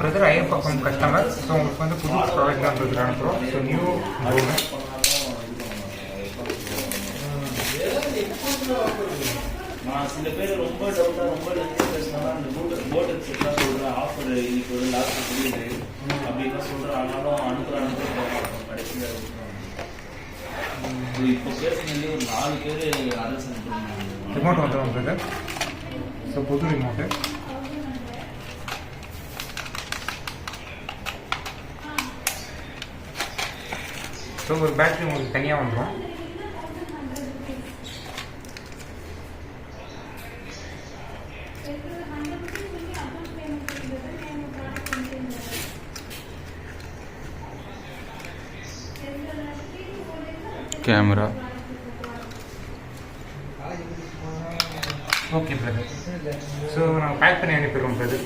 Brother Ayyappa from customer. So உங்களுக்கு வந்து புது ப்ராடக்ட் தான் பிரதர் அனுப்புகிறோம். So new drone. சில பேர் ரொம்ப டவுட்டாக ரொம்ப பேசினாலும் அந்த போர்டு செட்லாம் சொல்கிறேன் ஆஃபர் இன்னைக்கு ஒரு லாஸ்ட் புரியுது அப்படின்னா சொல்கிறேன். ஆனாலும் அனுப்புகிற கடைசியாக இப்போ பேசுனது ஒரு 4 பேர் அரசு அனுப்புகிறாங்க. ரிமோட் வந்துடும் பிரதர். ஸோ புது ரிமோட்டு. ஸோ ஒரு பேட்டரி உங்களுக்கு தனியாக வந்துடும். Camera okay brother. ஸோ நாங்கள் பேக் பண்ணி அனுப்பிடுறோம் பிரதர்.